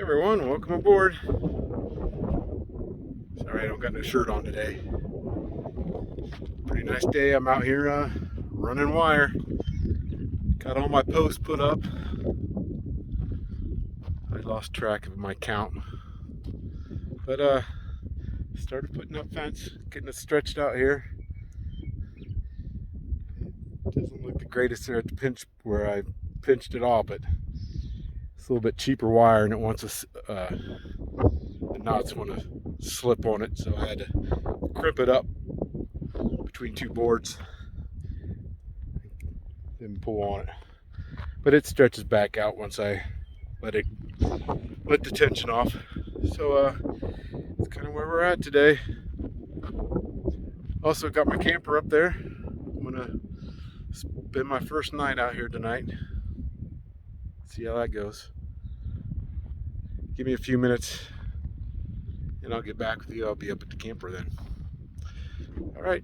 Hey everyone, welcome aboard. Sorry I don't got no shirt on today. Pretty nice day. I'm out here running wire. Got all my posts put up. I lost track of my count. But started putting up fence, getting it stretched out here. Doesn't look the greatest there at the pinch where I pinched it all, but it's a little bit cheaper wire and it wants the knots want to slip on it, so I had to crimp it up between two boards and pull on it. But it stretches back out once I let the tension off. So it's kind of where we're at today. Also got my camper up there. I'm gonna spend my first night out here tonight. See how that goes. Give me a few minutes and I'll get back with you. I'll be up at the camper then. All right.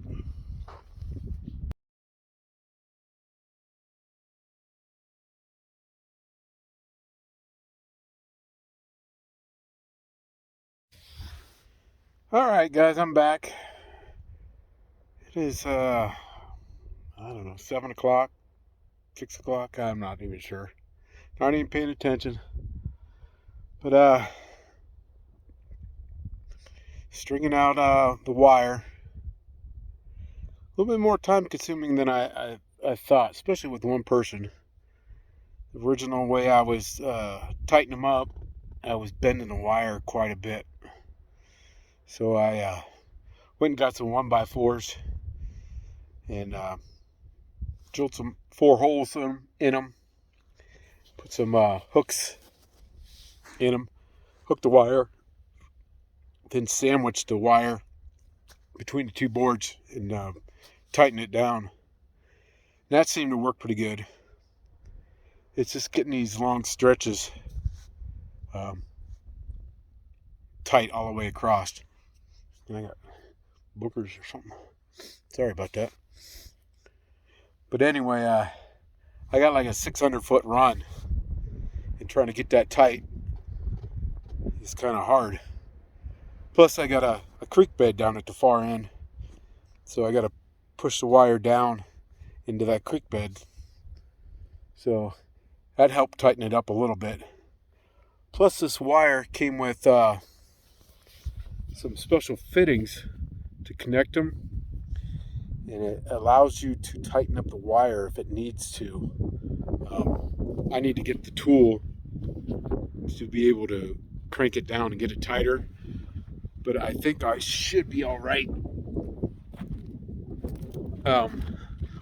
All right, guys, I'm back. It is, I don't know, 7 o'clock, 6 o'clock. I'm not even sure. Not even paying attention. But, stringing out the wire. A little bit more time consuming than I thought, especially with one person. The original way I was tightening them up, I was bending the wire quite a bit. So I went and got some 1x4s and drilled some 4 holes in them. Put some hooks in them, hooked the wire, then sandwiched the wire between the two boards and tighten it down. And that seemed to work pretty good. It's just getting these long stretches tight all the way across. And I got bookers or something. Sorry about that. But anyway, I got like a 600-foot run, and trying to get that tight is kind of hard. Plus, I got a creek bed down at the far end, so I got to push the wire down into that creek bed. So that helped tighten it up a little bit. Plus, this wire came with some special fittings to connect them, and it allows you to tighten up the wire if it needs to. I need to get the tool to be able to crank it down and get it tighter, but I think I should be all right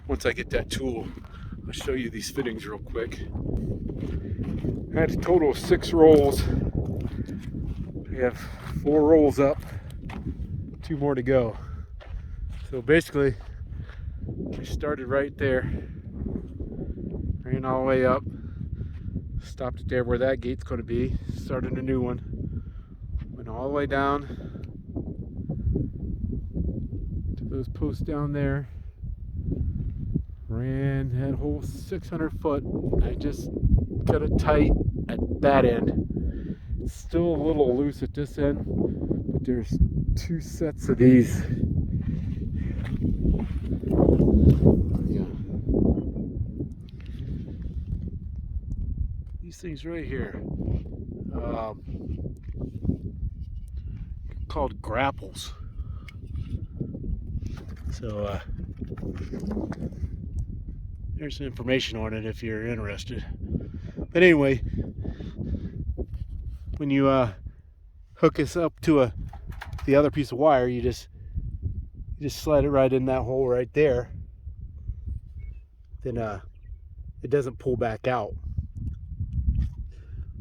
once I get that tool. I'll show you these fittings real quick. I had a total of 6 rolls. We have 4 rolls up, 2 more to go. So basically, I started right there, ran all the way up, stopped it there where that gate's going to be, started a new one, went all the way down to those posts down there, ran that whole 600 foot. I just got it tight at that end. It's still a little loose at this end, but there's 2 sets of these. These things right here, called grapples. So there's some information on it if you're interested. But anyway, when you hook this up to the other piece of wire, you just slide it right in that hole right there. Then it doesn't pull back out.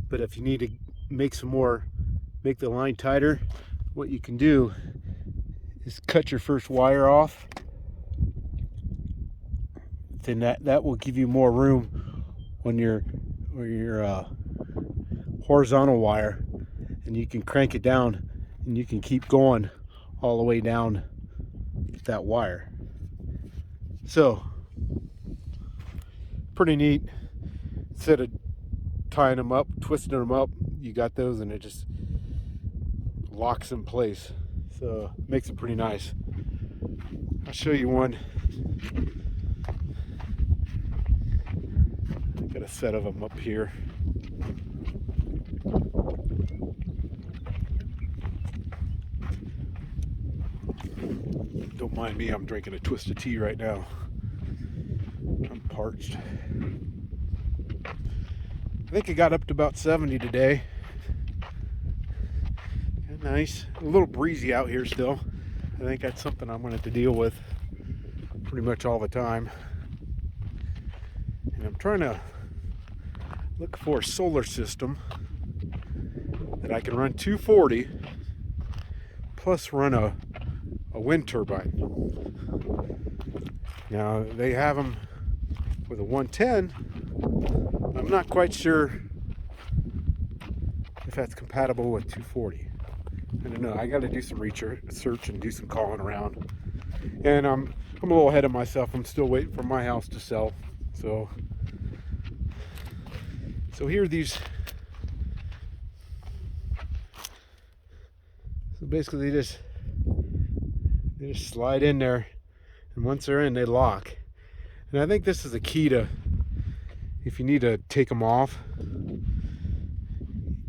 But if you need to make the line tighter, what you can do is cut your first wire off. Then that will give you more room on your horizontal wire, and you can crank it down, and you can keep going all the way down that wire. So pretty neat. Instead of tying them up, twisting them up, you got those, and it just locks in place. So it makes it pretty nice. I'll show you one. I got a set of them up here. Don't mind me, I'm drinking a Twisted Tea right now. I'm parched. I think it got up to about 70 today. Nice. A little breezy out here still. I think that's something I'm going to have to deal with pretty much all the time. And I'm trying to look for a solar system that I can run 240 plus run a wind turbine. Now they have them with a 110. I'm not quite sure if that's compatible with 240. I don't know. I got to do some research and do some calling around. And I'm a little ahead of myself. I'm still waiting for my house to sell. So here are these. So basically, they just slide in there, and once they're in, they lock. And I think this is a key to, if you need to take them off.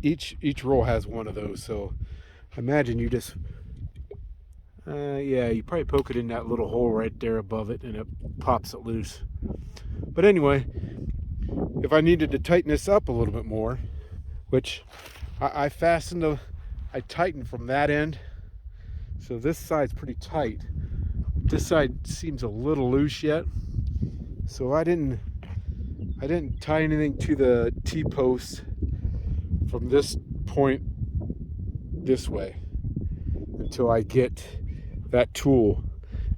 Each roll has one of those. So imagine you just, you probably poke it in that little hole right there above it, and it pops it loose. But anyway, if I needed to tighten this up a little bit more, which I tightened from that end, so this side's pretty tight. This side seems a little loose yet, so I didn't tie anything to the T-post from this point this way until I get that tool.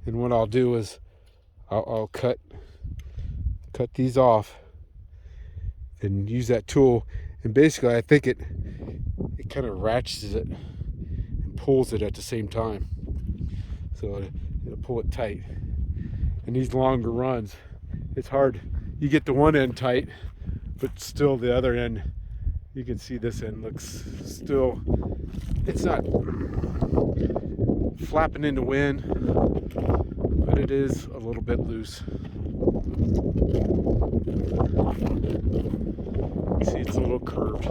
And what I'll do is I'll cut these off and use that tool, and basically I think it kind of ratchets it and pulls it at the same time, so it'll pull it tight. And these longer runs, it's hard. You get the one end tight, but still the other end, you can see this end looks still, it's not flapping in the wind, but it is a little bit loose. See, it's a little curved.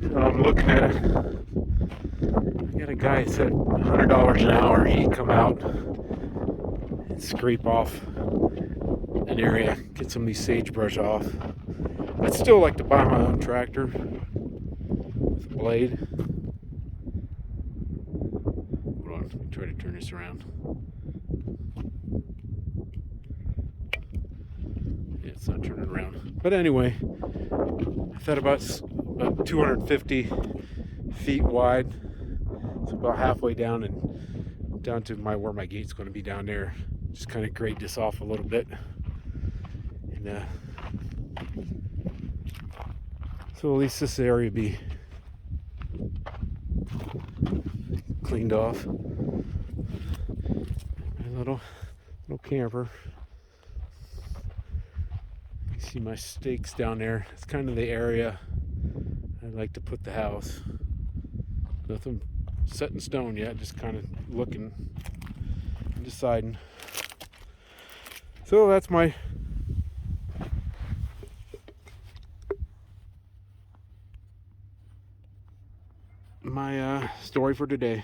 So I'm looking at it. I got a guy that said $100 an hour. He'd come out and scrape off an area, get some of these sagebrush off. I'd still like to buy my own tractor with a blade. Hold on, let me try to turn this around. Yeah, it's not turning around. But anyway, I thought about 250 feet wide. So about halfway down and down to where my gate's going to be down there. Just kind of grade this off a little bit. And so at least this area be cleaned off. My little camper. You see my stakes down there. It's kind of the area I'd like to put the house. Nothing set in stone yet, just kind of looking and deciding. So that's my story for today.